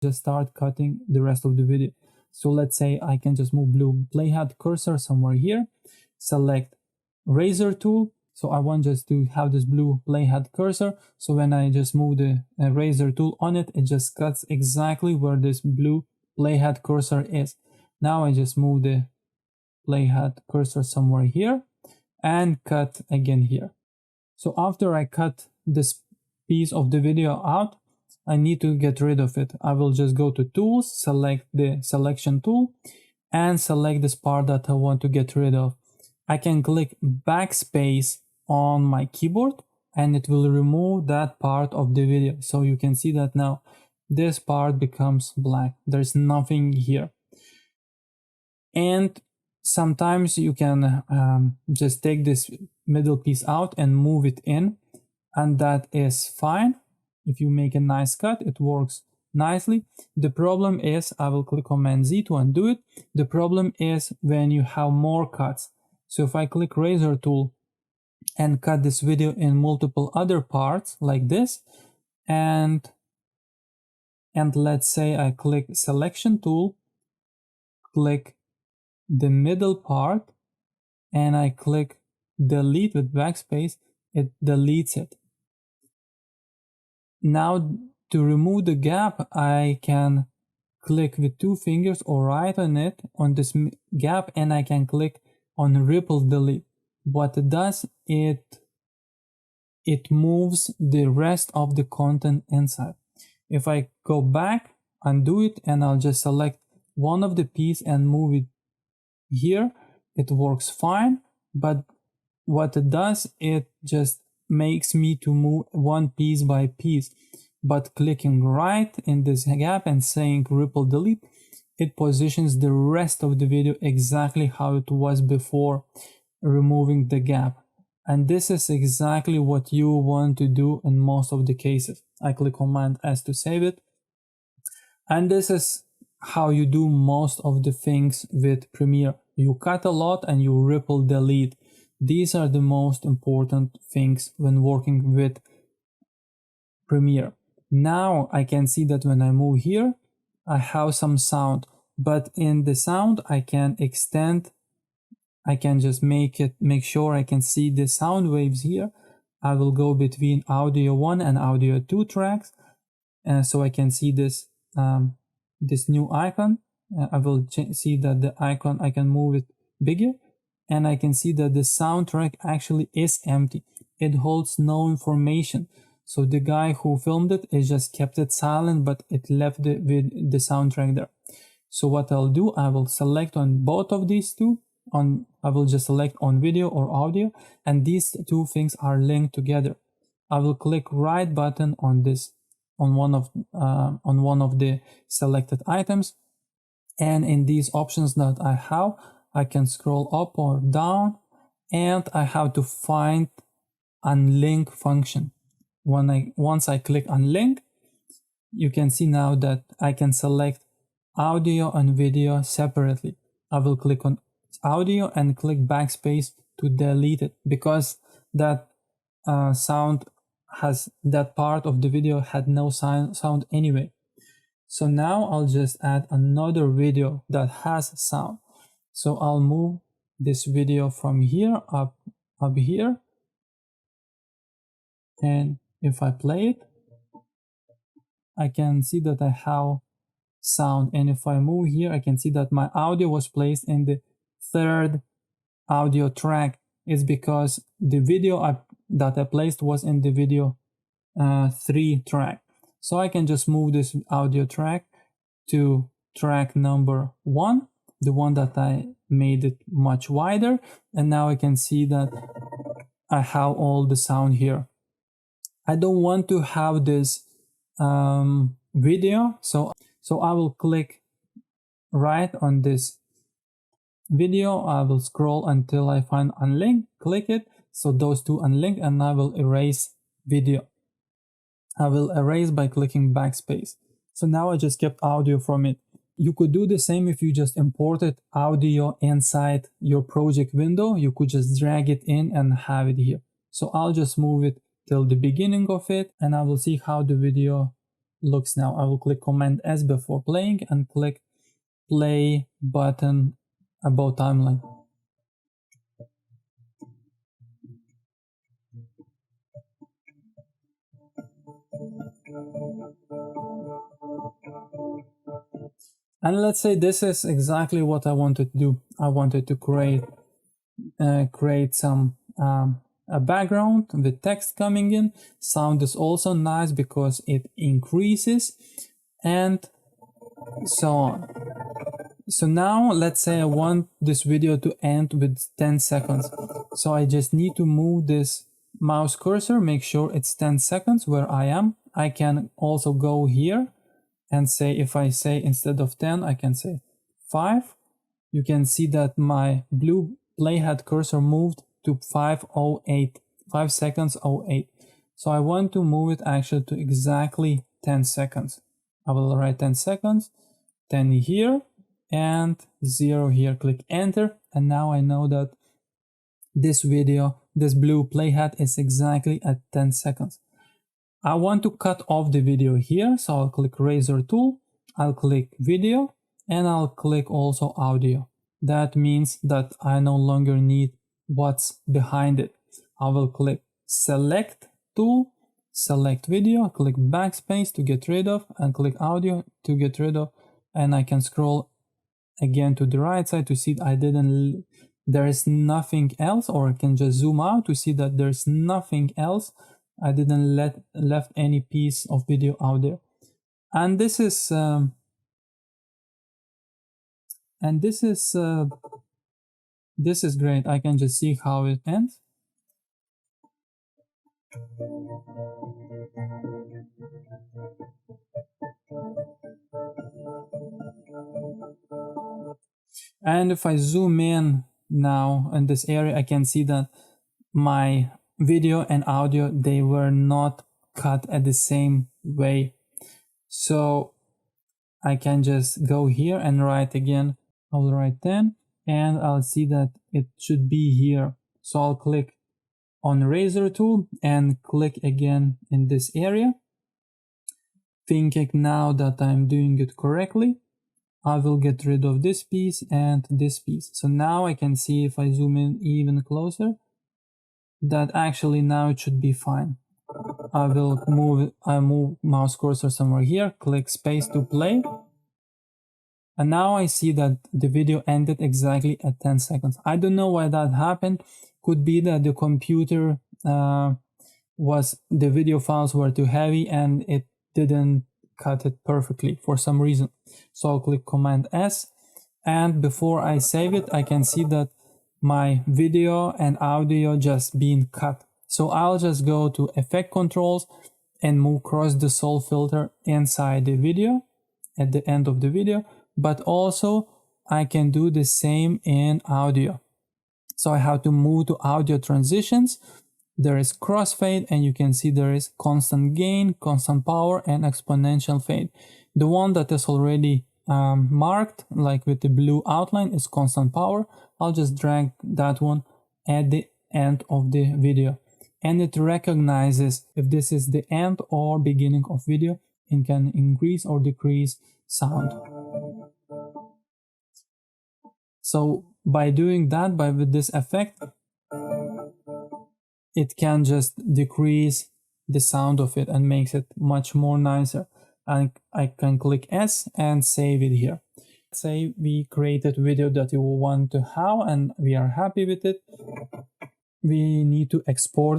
just start cutting the rest of the video. So let's say I can just move blue playhead cursor somewhere here, select razor tool. So I want just to have this blue playhead cursor. So when I just move the razor tool on it, it just cuts exactly where this blue playhead cursor is. Now I just move the playhead cursor somewhere here and cut again here. So after I cut this piece of the video out, I need to get rid of it. I will just go to tools, select the selection tool and select this part that I want to get rid of. I can click backspace on my keyboard and it will remove that part of the video. So you can see that now this part becomes black. There's nothing here. And sometimes you can just take this middle piece out and move it in, and that is fine. If you make a nice cut, it works nicely. The problem is, I will click Command Z to undo it. The problem is when you have more cuts. So if I click razor tool and cut this video in multiple other parts like this, and let's say I click selection tool, click the middle part, and I click delete with backspace, it deletes it. Now to remove the gap, I can click with two fingers or right on it, on this gap, and I can click on ripple delete. What it does, it moves the rest of the content inside. If I go back, undo it, and I'll just select one of the piece and move it here, it works fine. But what it does, it just makes me to move one piece by piece. But clicking right in this gap and saying ripple delete, it positions the rest of the video exactly how it was before removing the gap. And this is exactly what you want to do in most of the cases. I click Command S to save it. And this is how you do most of the things with Premiere. You cut a lot and you ripple delete. These are the most important things when working with Premiere. Now I can see that when I move here, I have some sound, but in the sound I can extend, I can just make sure I can see the sound waves here. I will go between audio 1 and audio 2 tracks, so I can see this this new icon. I will see that the icon, I can move it bigger, and I can see that the soundtrack actually is empty. It holds no information. So the guy who filmed it is just kept it silent, but it left the soundtrack there. So what I'll do, I will select on both of these two. I will just select on video or audio, and these two things are linked together. I will click right button on this, on one of the selected items, and in these options that I have, I can scroll up or down, and I have to find unlink function. Once I click unlink, you can see now that I can select audio and video separately. I will click on audio and click backspace to delete it, because that sound has, that part of the video had no sound anyway. So now I'll just add another video that has sound. So I'll move this video from here up here, and if I play it, I can see that I have sound. And if I move here, I can see that my audio was placed in the third audio track. Is because the video that I placed was in the video 3 track. So I can just move this audio track to track number 1, the one that I made it much wider, and now I can see that I have all the sound here. I don't want to have this video, so I will click right on this video. I will scroll until I find unlink, click it, so those two unlink, and I will erase video. I will erase by clicking backspace. So now I just kept audio from it. You could do the same if you just imported audio inside your project window. You could just drag it in and have it here. So I'll just move it till the beginning of it, and I will see how the video looks now. I will click Command S before playing and click play button above timeline. And let's say this is exactly what I wanted to do. I wanted to create some a background with text coming in. Sound is also nice because it increases, and so on. So now let's say I want this video to end with 10 seconds. So I just need to move this mouse cursor, make sure it's 10 seconds where I am. I can also go here and say, if I say instead of 10, I can say 5. You can see that my blue playhead cursor moved to 5:08, 5 seconds 08. So I want to move it actually to exactly 10 seconds. I will write 10 seconds, 10 here, and 0 here. Click enter, and now I know that this video, this blue playhead is exactly at 10 seconds. I want to cut off the video here, so I'll click razor tool, I'll click video, and I'll click also audio. That means that I no longer need what's behind it. I will click select tool, select video, click backspace to get rid of, and click audio to get rid of, and I can scroll again to the right side to see there is nothing else, or I can just zoom out to see that there's nothing else. I didn't left any piece of video out there. And this is great. I can just see how it ends. And if I zoom in now in this area, I can see that my video and audio, they were not cut at the same way. So I can just go here and write again. I'll write 10 and I'll see that it should be here. So I'll click on razor tool and click again in this area, thinking now that I'm doing it correctly. I will get rid of this piece and this piece. So now I can see, if I zoom in even closer, that actually now it should be fine. I move mouse cursor somewhere here, click space to play. And now I see that the video ended exactly at 10 seconds. I don't know why that happened. Could be that the computer the video files were too heavy and it didn't cut it perfectly for some reason. So I'll click Command S, and before I save it, I can see that my video and audio just being cut. So I'll just go to Effect Controls and move Cross Dissolve filter inside the video at the end of the video, but also I can do the same in audio. So I have to move to audio transitions. There is crossfade, and you can see there is constant gain, constant power, and exponential fade. The one that is already marked, like with the blue outline, is constant power. I'll just drag that one at the end of the video, and it recognizes if this is the end or beginning of video. It can increase or decrease sound. So by doing that, with this effect, it can just decrease the sound of it and makes it much more nicer. And I can click S and save it here. Say we created video that you want to have and we are happy with it. We need to export it